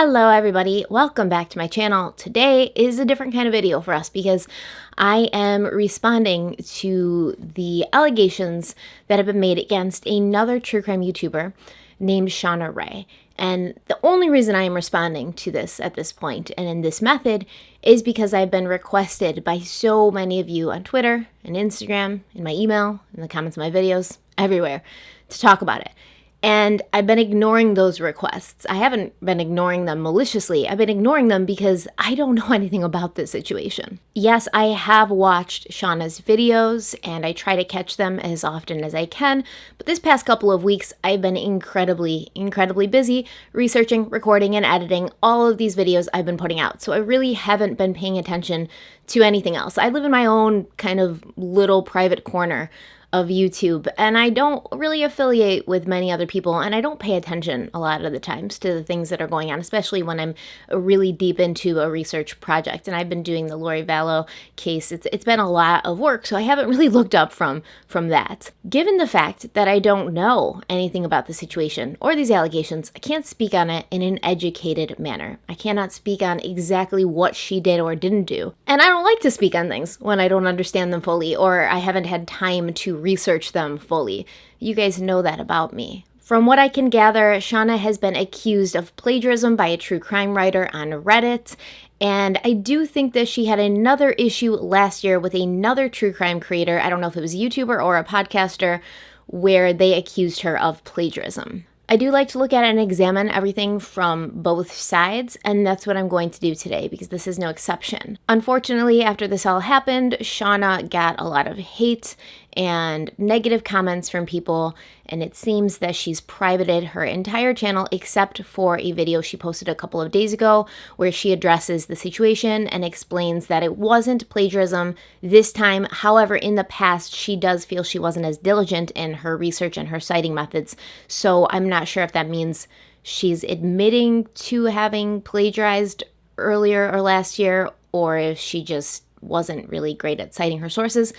Hello everybody, welcome back to my channel. Today is a different kind of video for us because I am responding to the allegations that have been made against another true crime YouTuber named Shauna Rae. And the only reason I am responding to this at this point and in this method is because I've been requested by so many of you on Twitter and Instagram, in my email, in the comments of my videos, everywhere, to talk about it. And I've been ignoring those requests. I haven't been ignoring them maliciously. I've been ignoring them because I don't know anything about this situation. Yes, I have watched Shauna's videos and I try to catch them as often as I can. But this past couple of weeks, I've been incredibly busy researching, recording, and editing all of these videos I've been putting out. So I really haven't been paying attention to anything else. I live in my own kind of little private corner of YouTube, and I don't really affiliate with many other people, and I don't pay attention a lot of the times to the things that are going on, especially when I'm really deep into a research project. And I've been doing the Lori Vallow case. It's been a lot of work, so I haven't really looked up from that. Given the fact that I don't know anything about the situation or these allegations, I can't speak on it in an educated manner. I cannot speak on exactly what she did or didn't do. And I don't like to speak on things when I don't understand them fully or I haven't had time to research them fully. You guys know that about me. From what I can gather, Shauna has been accused of plagiarism by a true crime writer on Reddit, and I do think that she had another issue last year with another true crime creator, I don't know if it was a YouTuber or a podcaster, where they accused her of plagiarism. I do like to look at it and examine everything from both sides, and that's what I'm going to do today because this is no exception. Unfortunately, after this all happened, Shauna got a lot of hate and negative comments from people, and it seems that she's privated her entire channel except for a video she posted a couple of days ago where she addresses the situation and explains that it wasn't plagiarism this time. However, in the past, she does feel she wasn't as diligent in her research and her citing methods, so I'm not sure if that means she's admitting to having plagiarized earlier or last year, or if she just wasn't really great at citing her sources.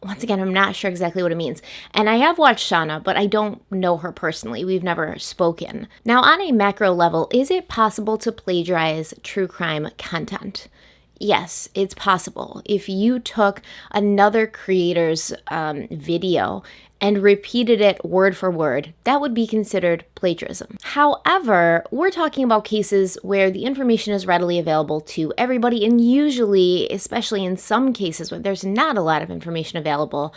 Once again, I'm not sure exactly what it means. And I have watched Shauna, but I don't know her personally. We've never spoken. Now, on a macro level, is it possible to plagiarize true crime content? Yes, it's possible. If you took another creator's video and repeated it word for word, that would be considered plagiarism. However, we're talking about cases where the information is readily available to everybody, and usually, especially in some cases where there's not a lot of information available,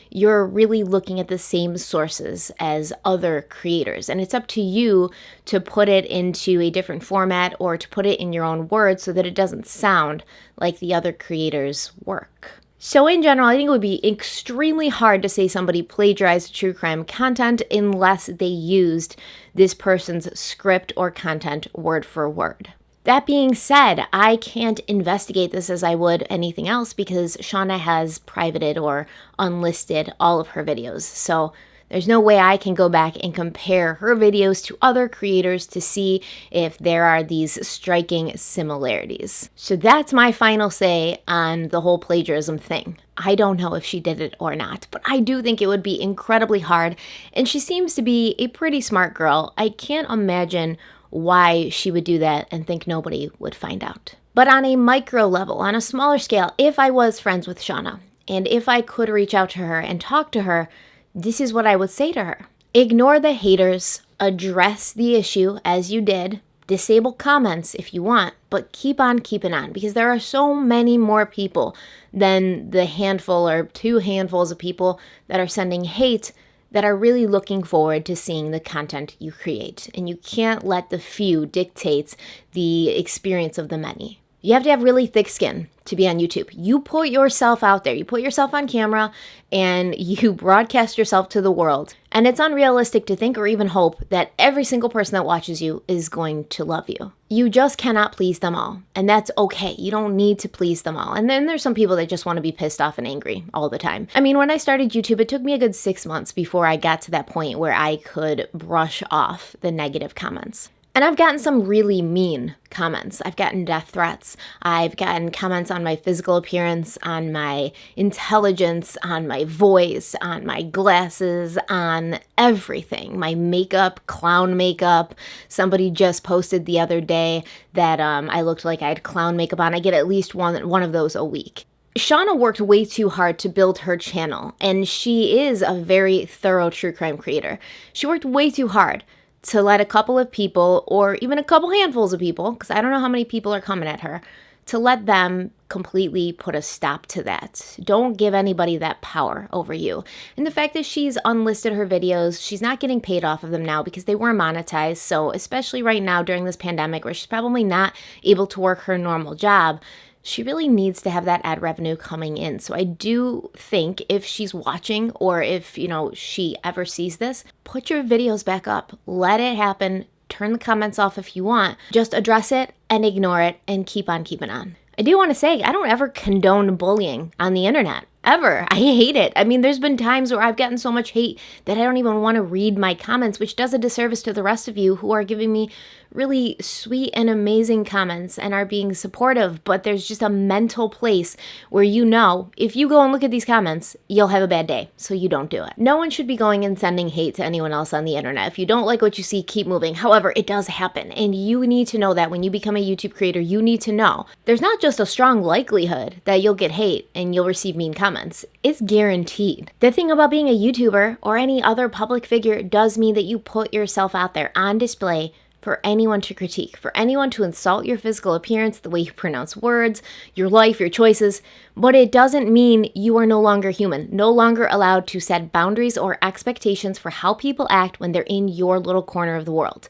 you're really looking at the same sources as other creators. And it's up to you to put it into a different format or to put it in your own words so that it doesn't sound like the other creator's work. So in general, I think it would be extremely hard to say somebody plagiarized true crime content unless they used this person's script or content word for word. That being said, I can't investigate this as I would anything else because Shauna has privated or unlisted all of her videos. So there's no way I can go back and compare her videos to other creators to see if there are these striking similarities. So that's my final say on the whole plagiarism thing. I don't know if she did it or not, but I do think it would be incredibly hard, and she seems to be a pretty smart girl. I can't imagine why she would do that and think nobody would find out. But on a micro level, on a smaller scale, if I was friends with Shauna, and if I could reach out to her and talk to her, this is what I would say to her. Ignore the haters, address the issue as you did, disable comments if you want, but keep on keeping on because there are so many more people than the handful or two handfuls of people that are sending hate that are really looking forward to seeing the content you create. And you can't let the few dictate the experience of the many. You have to have really thick skin to be on YouTube. You put yourself out there, you put yourself on camera, and you broadcast yourself to the world. And it's unrealistic to think or even hope that every single person that watches you is going to love you. You just cannot please them all, and that's okay. You don't need to please them all. And then there's some people that just want to be pissed off and angry all the time. I mean, when I started YouTube, it took me a good 6 months before I got to that point where I could brush off the negative comments. And I've gotten some really mean comments. I've gotten death threats. I've gotten comments on my physical appearance, on my intelligence, on my voice, on my glasses, on everything. My makeup, clown makeup. Somebody just posted the other day that I looked like I had clown makeup on. I get at least one of those a week. Shauna worked way too hard to build her channel, and she is a very thorough true crime creator. She worked way too hard to let a couple of people, or even a couple handfuls of people, because I don't know how many people are coming at her, to let them completely put a stop to that. Don't give anybody that power over you. And the fact that she's unlisted her videos, she's not getting paid off of them now because they were monetized. So especially right now during this pandemic where she's probably not able to work her normal job, she really needs to have that ad revenue coming in. So I do think if she's watching, or if, she ever sees this, put your videos back up. Let it happen. Turn the comments off if you want. Just address it and ignore it and keep on keeping on. I do want to say, I don't ever condone bullying on the internet. Ever. I hate it. I mean, there's been times where I've gotten so much hate that I don't even want to read my comments, which does a disservice to the rest of you who are giving me really sweet and amazing comments and are being supportive. But there's just a mental place where if you go and look at these comments, you'll have a bad day. So you don't do it. No one should be going and sending hate to anyone else on the internet. If you don't like what you see, keep moving. However, it does happen. And you need to know that when you become a YouTube creator, you need to know there's not just a strong likelihood that you'll get hate and you'll receive mean comments. It's guaranteed. The thing about being a YouTuber or any other public figure does mean that you put yourself out there on display for anyone to critique, for anyone to insult your physical appearance, the way you pronounce words, your life, your choices. But it doesn't mean you are no longer human, no longer allowed to set boundaries or expectations for how people act when they're in your little corner of the world.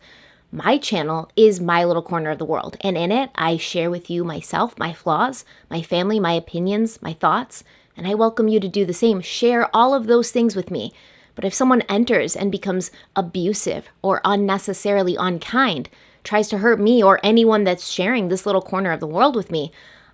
My channel is my little corner of the world, and in it, I share with you myself, my flaws, my family, my opinions, my thoughts, and I welcome you to do the same. Share all of those things with me. But if someone enters and becomes abusive or unnecessarily unkind, tries to hurt me or anyone that's sharing this little corner of the world with me,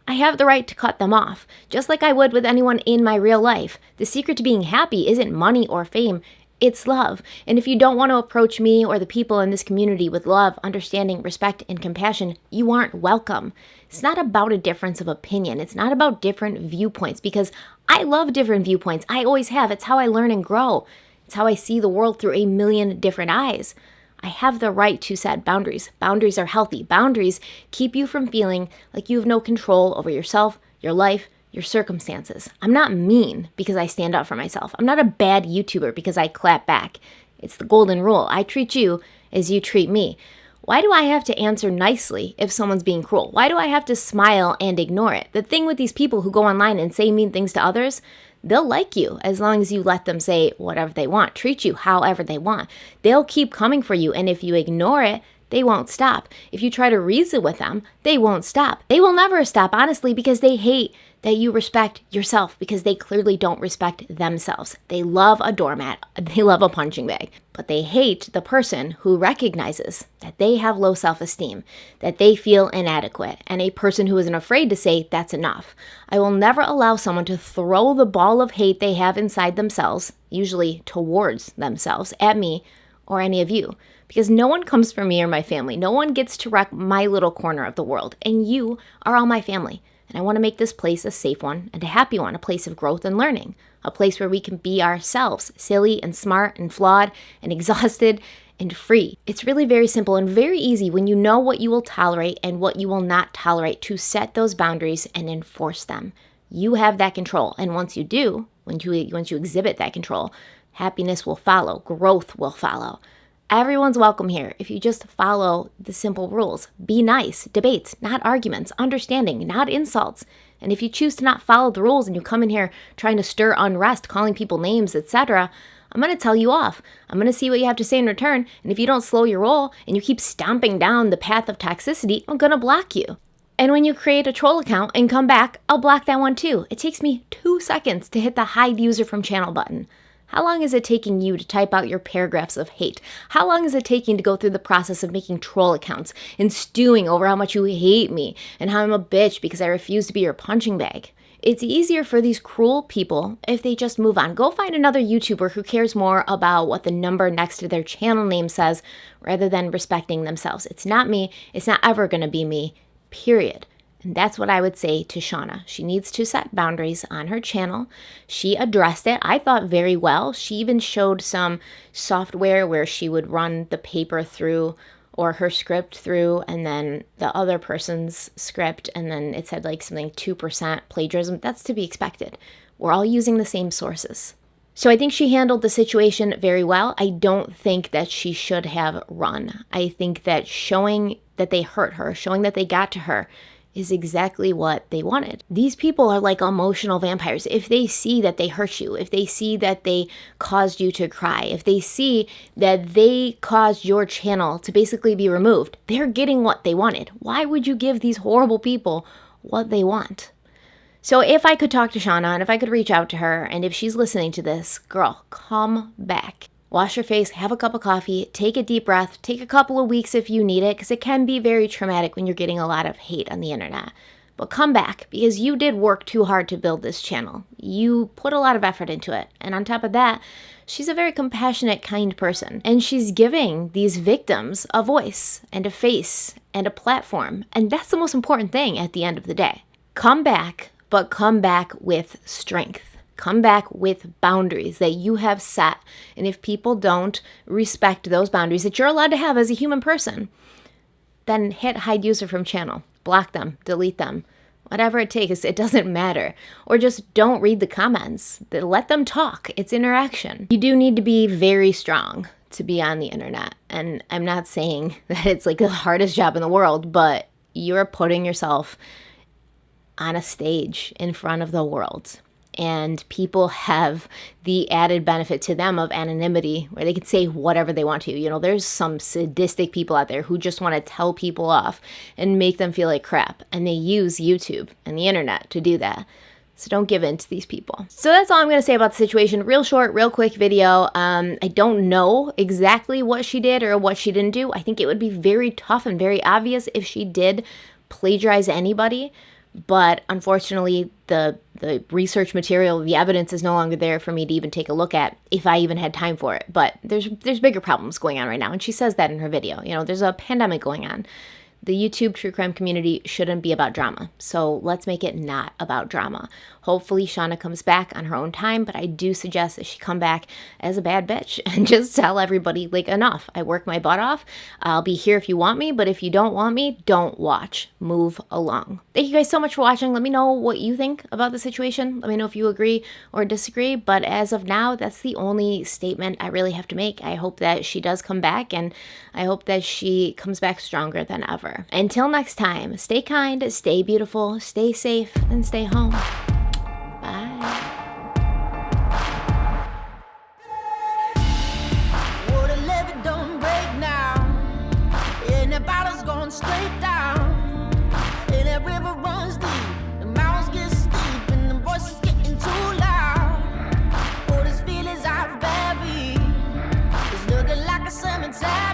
I have the right to cut them off, just like I would with anyone in my real life. The secret to being happy isn't money or fame. It's love. And if you don't want to approach me or the people in this community with love, understanding, respect, and compassion, you aren't welcome. It's not about a difference of opinion. It's not about different viewpoints, because I love different viewpoints. I always have. It's how I learn and grow. It's how I see the world through a million different eyes. I have the right to set boundaries. Boundaries are healthy. Boundaries keep you from feeling like you have no control over yourself, your life, your circumstances. I'm not mean because I stand up for myself. I'm not a bad YouTuber because I clap back. It's the golden rule. I treat you as you treat me. Why do I have to answer nicely if someone's being cruel? Why do I have to smile and ignore it? The thing with these people who go online and say mean things to others, they'll like you as long as you let them say whatever they want, treat you however they want. They'll keep coming for you, and if you ignore it, they won't stop. If you try to reason with them, they won't stop. They will never stop, honestly, because they hate that you respect yourself, because they clearly don't respect themselves. They love a doormat. They love a punching bag. But they hate the person who recognizes that they have low self-esteem, that they feel inadequate, and a person who isn't afraid to say that's enough. I will never allow someone to throw the ball of hate they have inside themselves, usually towards themselves, at me or any of you. Because no one comes for me or my family. No one gets to wreck my little corner of the world. And you are all my family. And I want to make this place a safe one and a happy one, a place of growth and learning. A place where we can be ourselves, silly and smart and flawed and exhausted and free. It's really very simple and very easy when you know what you will tolerate and what you will not tolerate to set those boundaries and enforce them. You have that control. And once you do, once you exhibit that control, happiness will follow, growth will follow. Everyone's welcome here if you just follow the simple rules. Be nice, debates, not arguments, understanding, not insults. And if you choose to not follow the rules and you come in here trying to stir unrest, calling people names, etc., I'm going to tell you off. I'm going to see what you have to say in return. And if you don't slow your roll and you keep stomping down the path of toxicity, I'm going to block you. And when you create a troll account and come back, I'll block that one too. It takes me 2 seconds to hit the hide user from channel button. How long is it taking you to type out your paragraphs of hate? How long is it taking to go through the process of making troll accounts and stewing over how much you hate me and how I'm a bitch because I refuse to be your punching bag? It's easier for these cruel people if they just move on. Go find another YouTuber who cares more about what the number next to their channel name says rather than respecting themselves. It's not me. It's not ever going to be me, period. And that's what I would say to Shauna. She needs to set boundaries on her channel. She addressed it, I thought, very well. She even showed some software where she would run the paper through or her script through and then the other person's script, and then it said like something 2% plagiarism. That's to be expected. We're all using the same sources. So I think she handled the situation very well. I don't think that she should have run. I think that showing that they hurt her, showing that they got to her, is exactly what they wanted. These people are like emotional vampires. If they see that they hurt you, if they see that they caused you to cry, if they see that they caused your channel to basically be removed, they're getting what they wanted. Why would you give these horrible people what they want? So if I could talk to Shauna and if I could reach out to her, and if she's listening to this, girl, come back. Wash your face, have a cup of coffee, take a deep breath, take a couple of weeks if you need it, because it can be very traumatic when you're getting a lot of hate on the internet. But come back, because you did work too hard to build this channel. You put a lot of effort into it. And on top of that, she's a very compassionate, kind person. And she's giving these victims a voice and a face and a platform. And that's the most important thing at the end of the day. Come back, but come back with strength. Come back with boundaries that you have set. And if people don't respect those boundaries that you're allowed to have as a human person, then hit hide user from channel. Block them, delete them, whatever it takes. It doesn't matter. Or just don't read the comments. Let them talk. It's interaction. You do need to be very strong to be on the internet. And I'm not saying that it's like the hardest job in the world, but you're putting yourself on a stage in front of the world. And people have the added benefit to them of anonymity, where they can say whatever they want to. You know, there's some sadistic people out there who just want to tell people off and make them feel like crap. And they use YouTube and the internet to do that. So don't give in to these people. So that's all I'm going to say about the situation. Real short, real quick video. I don't know exactly what she did or what she didn't do. I think it would be very tough and very obvious if she did plagiarize anybody. But unfortunately, the research material, the evidence is no longer there for me to even take a look at if I even had time for it. But there's bigger problems going on right now. And she says that in her video. You know, there's a pandemic going on. The YouTube true crime community shouldn't be about drama. So let's make it not about drama. Hopefully Shauna comes back on her own time, but I do suggest that she come back as a bad bitch and just tell everybody, like, enough. I work my butt off. I'll be here if you want me, but if you don't want me, don't watch. Move along. Thank you guys so much for watching. Let me know what you think about the situation. Let me know if you agree or disagree. But as of now, that's the only statement I really have to make. I hope that she does come back, and I hope that she comes back stronger than ever. Until next time, stay kind, stay beautiful, stay safe, and stay home. Bye. Well, the levee don't break now, and the bottle's going straight down, and that river runs deep, the mountains get steep, and the voices getting too loud. Oh, this feelings I've buried, it's looking like a cemetery.